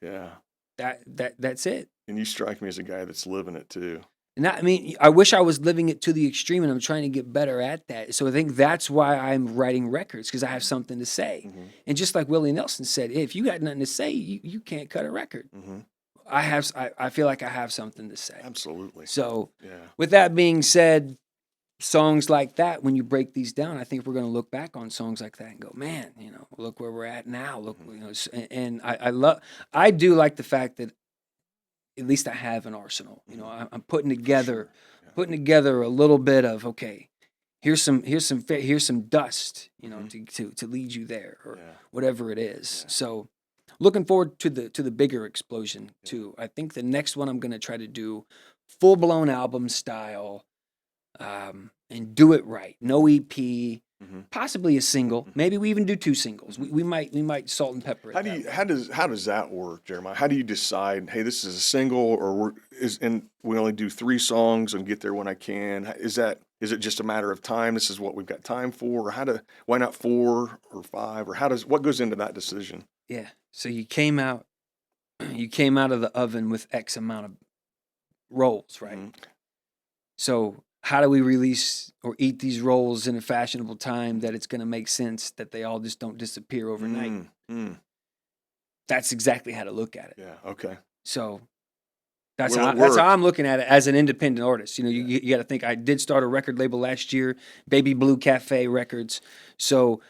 Yeah. That's it. And you strike me as a guy that's living it too. And I mean, I wish I was living it to the extreme, and I'm trying to get better at that. So I think that's why I'm writing records, because I have something to say. And just like Willie Nelson said, if you got nothing to say, you can't cut a record. I feel like I have something to say. Absolutely. So with that being said, songs like that, when you break these down, I think we're going to look back on songs like that and go, man, you know, look where we're at now. Look, you know, and I do like the fact that at least I have an arsenal. You know, I'm putting together a little bit of, okay, here's some dust, you know, to lead you there, or whatever it is. So looking forward to the bigger explosion too. I think the next one I'm going to try to do full blown album style, and do it right. No EP. Possibly a single. Maybe we even do 2 singles. We might salt and pepper it. How does that work, Jeremiah? How do you decide, hey, this is a single, or we only do 3 songs and get there when I can? Is it just a matter of time? This is what we've got time for, or why not 4 or 5, or what goes into that decision? Yeah. So you came out of the oven with X amount of rolls, right? So how do we release or eat these rolls in a fashionable time that it's going to make sense, that they all just don't disappear overnight? That's exactly how to look at it. Yeah. Okay. So that's how I'm looking at it as an independent artist. You know, you got to think, I did start a record label last year, Baby Blue Cafe Records. So,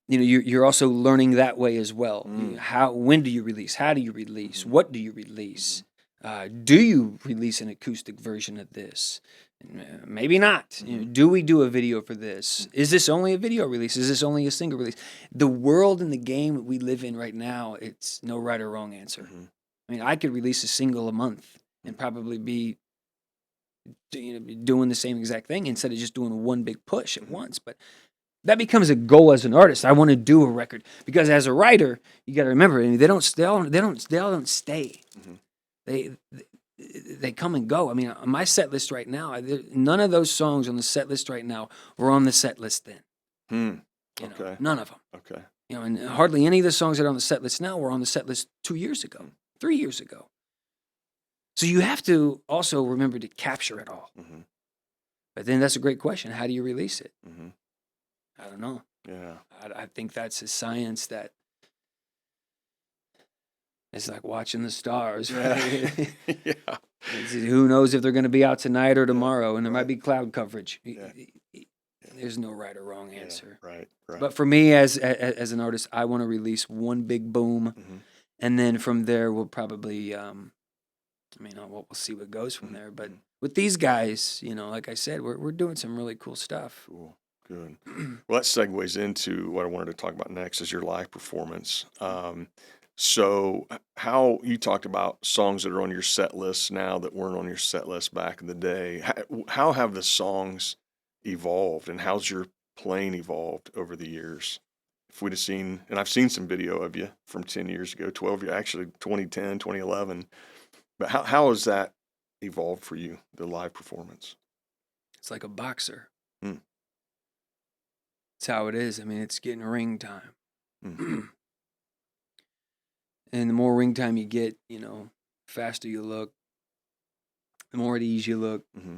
you know, you're also learning that way as well. When do you release? How do you release? What do you release? Do you release an acoustic version of this? Maybe not. You know, do we do a video for this? Is this only a video release? Is this only a single release? The world and the game that we live in right now, it's no right or wrong answer. I mean, I could release a single a month and probably be, you know, doing the same exact thing instead of just doing one big push at once. But that becomes a goal as an artist. I want to do a record because as a writer, you got to remember, I mean, they all don't stay. Mhm. They come and go. I mean, on my set list right now, none of those songs on the set list right now were on the set list then. Hmm. You know, Okay. none of them. Okay. You know, and hardly any of the songs that are on the set list now were on the set list 2 years ago, 3 years ago. So you have to also remember to capture it all. Mm-hmm. But then that's a great question. How do you release it? Mm-hmm. I don't know. Yeah. I think that's a science that it's like watching the stars. Right? Yeah. Who knows if they're going to be out tonight or tomorrow, and there might Right. be cloud coverage. Yeah. There's no right or wrong answer. Yeah. Right. Right. But for me, as an artist, I want to release one big boom, Mm-hmm. and then from there we'll probably, I mean, we'll see what goes from there. But with these guys, you know, like I said, we're doing some really cool stuff. Cool. Good. Well, that segues into what I wanted to talk about next is your live performance. So how you talked about songs that are on your set list now that weren't on your set list back in the day. How have the songs evolved and how's your playing evolved over the years? If we'd have seen, and I've seen some video of you from 10 years ago, 12 years, actually 2010, 2011, but how has that evolved for you, the live performance? It's like a boxer. Hmm. It's how it is. I mean, it's getting ring time. Mm. And the more ring time you get, you know, faster you look, the more at ease you look. Mm-hmm.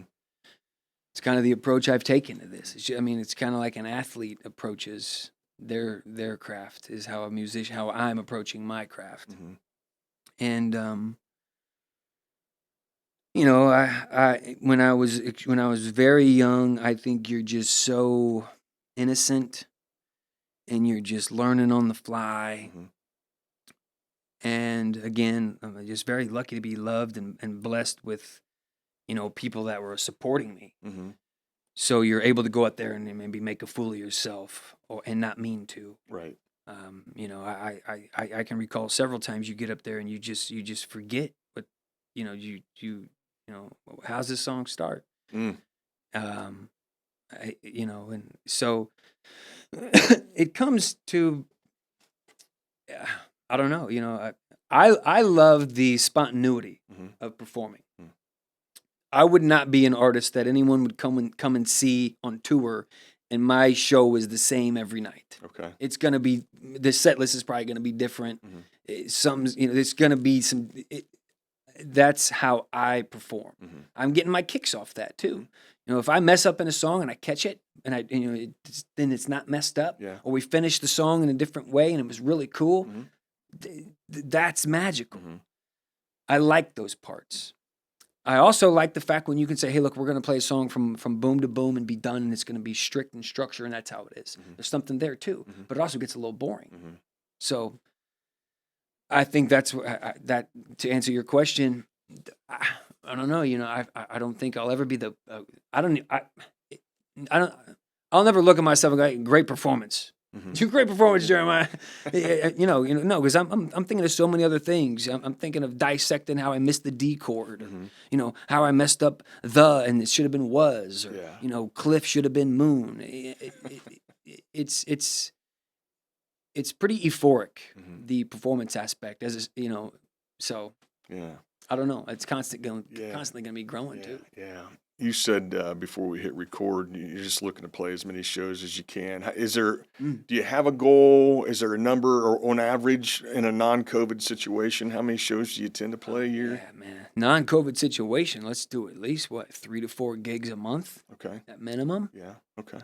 It's kind of the approach I've taken to this. I mean, it's kind of like an athlete approaches their craft is how a musician, how I'm approaching my craft. Mm-hmm. And you know, I when I was very young, I think you're just so innocent and you're just learning on the fly. Mm-hmm. And again, I'm just very lucky to be loved and blessed with, you know, people that were supporting me. Mm-hmm. So you're able to go out there and maybe make a fool of yourself, and not mean to. Right. You know, I can recall several times you get up there and you just forget what, you know, you know, how's this song start? Mm. You know, and so it comes to, I don't know, you know, I love the spontaneity Mm-hmm. of performing. Mm. I would not be an artist that anyone would come and see on tour, and my show is the same every night. Okay. It's gonna be, the set list is probably gonna be different. Mm-hmm. Some, you know, it's gonna be some. That's how I perform. Mm-hmm. I'm getting my kicks off that too. Mm-hmm. You know, if I mess up in a song and I catch it, and you know, then it's not messed up, Yeah. or we finish the song in a different way and it was really cool. Mm-hmm. That's magical. Mm-hmm. I like those parts. I also like the fact when you can say, hey, look, we're going to play a song from boom to boom and be done, and it's going to be strict in structure, and that's how it is. Mm-hmm. There's something there too, Mm-hmm. but it also gets a little boring. Mm-hmm. So I think that's that, to answer your question, I don't know. You know, I don't think I'll ever be the, I'll never look at myself and go, great performance. Mm-hmm. Great performance, Jeremiah. No, because I'm thinking of so many other things. I'm thinking of dissecting how I missed the D chord, or, Mm-hmm. you know, how I messed up the, and it should have been was, or, Yeah. you know, Cliff should have been moon. It's pretty euphoric, Mm-hmm. the performance aspect, as you know. So Yeah. I don't know. It's constantly going Yeah. to be growing Yeah. too. Yeah. You said before we hit record, you're just looking to play as many shows as you can. Is there? Mm. Do you have a goal? Is there a number, or on average, in a non-COVID situation, how many shows do you tend to play a year? Yeah, man. Non-COVID situation. Let's do at least 3 to 4 gigs a month Okay. at minimum. Yeah. Okay.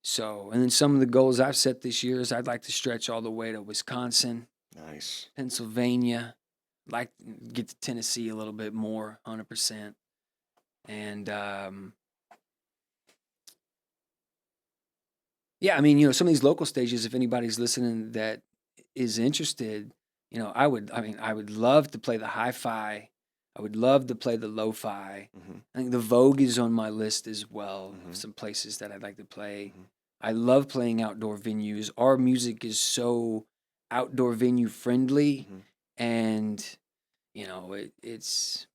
So, and then some of the goals I've set this year is I'd like to stretch all the way to Wisconsin, Nice. Pennsylvania. I'd like to get to Tennessee a little bit more, 100%. And yeah, I mean, you know, some of these local stages, if anybody's listening that is interested, you know, I would love to play the hi-fi. I would love to play the lo-fi. Mm-hmm. I think the Vogue is on my list as well, Mhm. of some places that I'd like to play. Mhm. I love playing outdoor venues. Our music is so outdoor venue friendly, Mhm. and you know, it's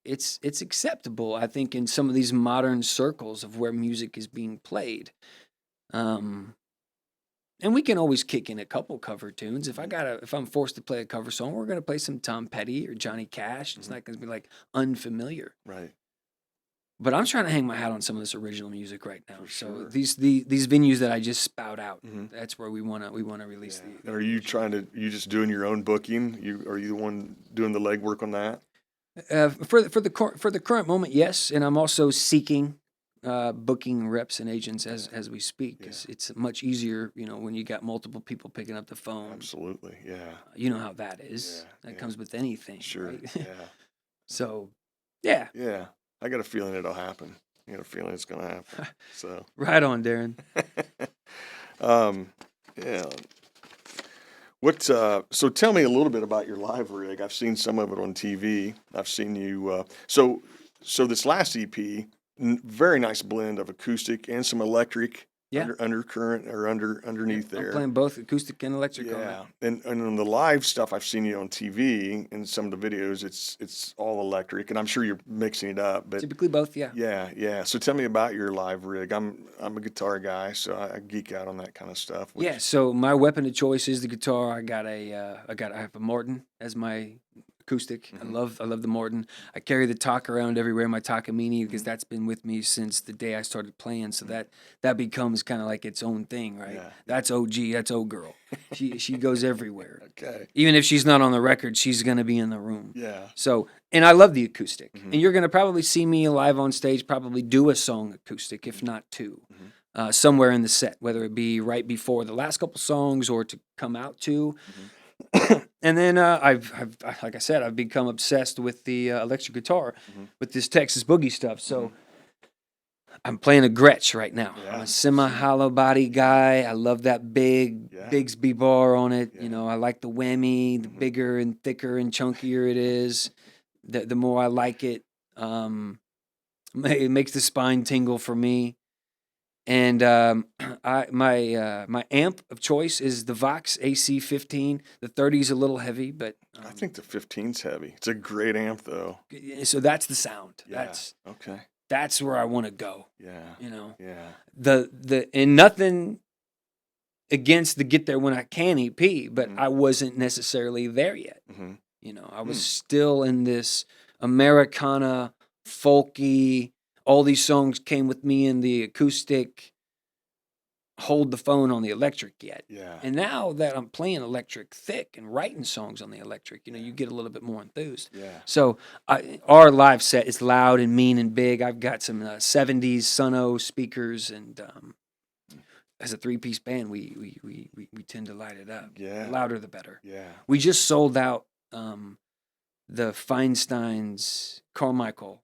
it's acceptable, I think, in some of these modern circles of where music is being played. And we can always kick in a couple cover tunes. If I'm forced to play a cover song, we're gonna play some Tom Petty or Johnny Cash. It's not gonna be like unfamiliar. Right. But I'm trying to hang my hat on some of this original music right now. For So sure. these venues that I just spout out, that's where we wanna release Yeah. the And are you you just doing your own booking? Are you the one doing the legwork on that? for the current moment, yes, and I'm also seeking booking reps and agents as we speak. 'Cause it's much easier, when you got multiple people picking up the phone. Absolutely. Yeah. You know how that is. Yeah. That comes with anything, Sure. right? Yeah. So, yeah, Yeah. I got a feeling it'll happen. I got a feeling it's going to happen. So, right on, Darren. yeah. So tell me a little bit about your live rig. I've seen some of it on TV. I've seen you, so this last EP, very nice blend of acoustic and some electric Yeah. undercurrent or underneath I'm there. playing both acoustic and electric on Yeah, that. and on the live stuff I've seen you on TV and some of the videos, it's all electric, and I'm sure you're mixing it up. But Typically both, yeah. yeah. So tell me about your live rig. I'm a guitar guy, so I geek out on that kind of stuff. Yeah, so my weapon of choice is the guitar. I have a Martin as my acoustic. I love the Martin. I carry the Talk around everywhere, my Takamine, because that's been with me since the day I started playing. So that becomes kind of like its own thing, right? Yeah. That's OG. That's old girl. She goes everywhere. Okay. Even if she's not on the record, she's gonna be in the room. Yeah. So, and I love the acoustic. And you're gonna probably see me live on stage, probably do a song acoustic, if not two. Somewhere in the set, whether it be right before the last couple songs or to come out to. And then I've like I said, I've become obsessed with the electric guitar, with this Texas boogie stuff. So I'm playing a Gretsch right now. Yeah. I'm a semi-hollow body guy. I love that big Bigsby bar on it. Yeah. I like the whammy. The bigger and thicker and chunkier it is, the more I like it. It makes the spine tingle for me. And my amp of choice is the Vox AC-15. The 30 is a little heavy, but I think the 15's heavy. It's a great amp, though. so that's the sound. Yeah. Okay. That's where I want to go. Yeah. Yeah. And nothing against the Get There When I Can EP, but I wasn't necessarily there yet. I was still in this Americana, folky. All these songs came with me in the acoustic, hold the phone on the electric yet. Yeah. And now that I'm playing electric thick and writing songs on the electric, you get a little bit more enthused. Yeah. So our live set is loud and mean and big. I've got some 70s Sono speakers, and as a three-piece band, we tend to light it up. Yeah. The louder the better. Yeah. We just sold out the Feinstein's Carmichael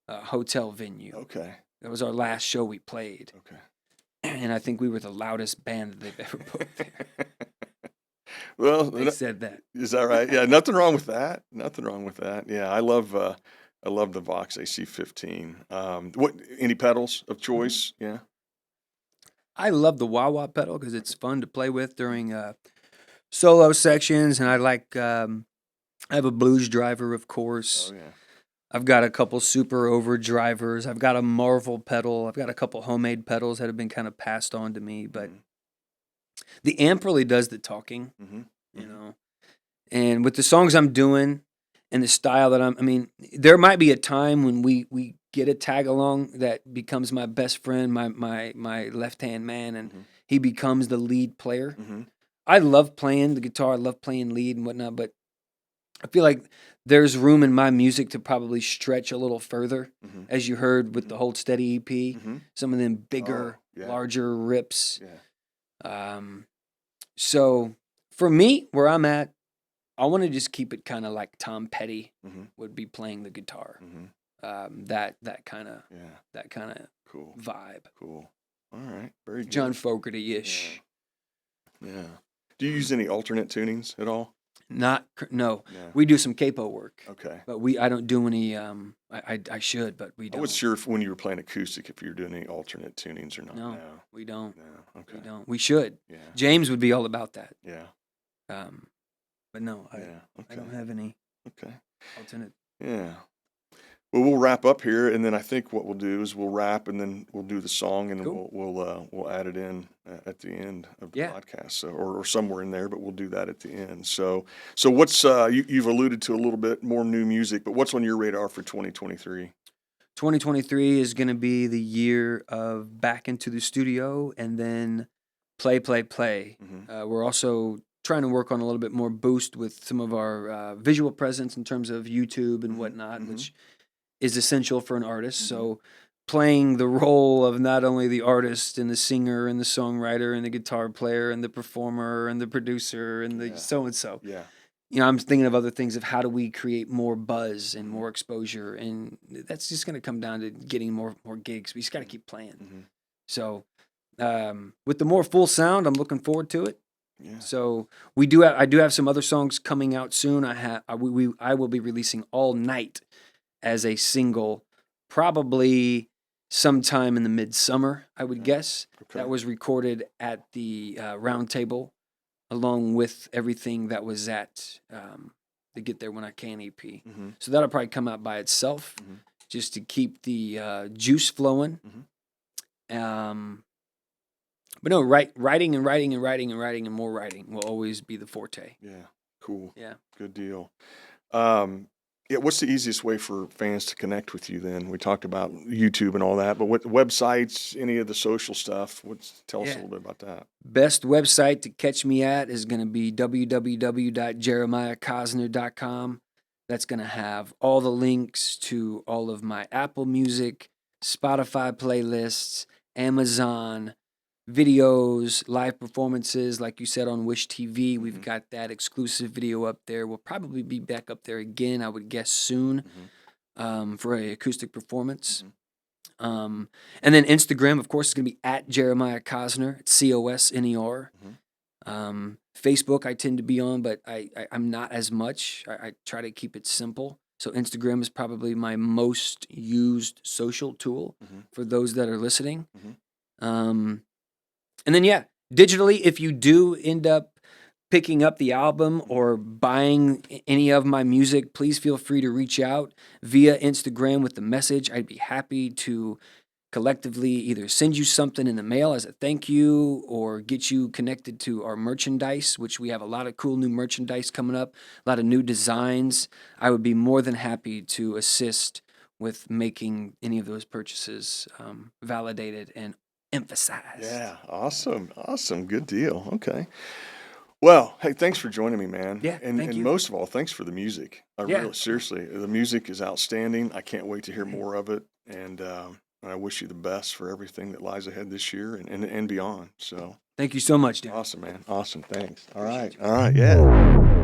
hotel venue. Okay. That was our last show we played. Okay. And I think we were the loudest band that they've ever put there. Well, They said that. is that right? Yeah, nothing wrong with that. Nothing wrong with that. Yeah, I love the Vox AC-15. Any pedals of choice? Yeah. I love the wah-wah pedal because it's fun to play with during solo sections, and I have a blues driver, of course. Oh yeah. I've got a couple super overdrivers. I've got a Marvel pedal. I've got a couple homemade pedals that have been kind of passed on to me, but the amp really does the talking, And with the songs I'm doing and the style that there might be a time when we get a tag along that becomes my best friend, my left-hand man, and he becomes the lead player. I love playing the guitar. I love playing lead and whatnot, but I feel like there's room in my music to probably stretch a little further, as you heard with the Hold Steady EP. Some of them bigger, larger rips. Yeah. So for me, where I'm at, I want to just keep it kind of like Tom Petty would be playing the guitar. That kind of Cool vibe. Cool. All right. Very good. John Fogerty-ish. Yeah. Do you use any alternate tunings at all? No. No. We do some capo work. Okay. But I don't do any. I should, but we don't. I wasn't sure when you were playing acoustic if you were doing any alternate tunings or not. No, we don't. No. Okay. We don't. We should. Yeah. James would be all about that. Yeah. But no, Okay. I don't have any Okay. alternate. Yeah. Well, we'll wrap up here, and then I think what we'll do is we'll wrap, and then we'll do the song, and then Cool. we'll add it in at the end of the Yeah. podcast, so, or somewhere in there, but we'll do that at the end. So what's you've alluded to a little bit more new music, but what's on your radar for 2023? 2023 is going to be the year of back into the studio and then play. Mm-hmm. We're also trying to work on a little bit more boost with some of our visual presence in terms of YouTube and whatnot, Mm-hmm. which is essential for an artist. Mhm. So playing the role of not only the artist and the singer and the songwriter and the guitar player and the performer and the producer and the Yeah. so-and-so. Yeah. You know, I'm thinking of other things of how do we create more buzz and Mhm. more exposure, and that's just going to come down to getting more gigs. We just got to keep playing. Mhm. So, with the more full sound, I'm looking forward to it. Yeah. So I do have some other songs coming out soon. I will be releasing All Night as a single, probably sometime in the midsummer, I would guess. Okay. That was recorded at the Round Table, along with everything that was at the Get There When I Can EP. Mhm. So that'll probably come out by itself, Mhm. just to keep the juice flowing. Mhm. But no, writing and more writing will always be the forte. Yeah. Cool. Yeah. Good deal. Yeah, what's the easiest way for fans to connect with you then? We talked about YouTube and all that, but what websites, any of the social stuff? Tell us a Yeah. little bit about that. Best website to catch me at is going to be www.jeremiahcosner.com. That's going to have all the links to all of my Apple Music, Spotify playlists, Amazon videos, live performances, like you said on Wish TV. We've got that exclusive video up there. We'll probably be back up there again, I would guess soon, for an acoustic performance. And then Instagram, of course, is going to be at Jeremiah Cosner, Cosner. Facebook, I tend to be on, but I'm not as much. I try to keep it simple. So Instagram is probably my most used social tool for those that are listening. And then, yeah, digitally, if you do end up picking up the album or buying any of my music, please feel free to reach out via Instagram with the message. I'd be happy to collectively either send you something in the mail as a thank you or get you connected to our merchandise, which we have a lot of cool new merchandise coming up, a lot of new designs. I would be more than happy to assist with making any of those purchases validated and emphasized. Yeah, awesome. Awesome. Good deal. Okay. Well, hey, thanks for joining me, man. Yeah, and thank you. most of all, thanks for the music. Yeah. Really, seriously, the music is outstanding. I can't wait to hear more of it, and I wish you the best for everything that lies ahead this year and beyond. So, Thank you so much, Dan. awesome, man. Awesome. Thanks. All right. Appreciate you. All right. Yeah.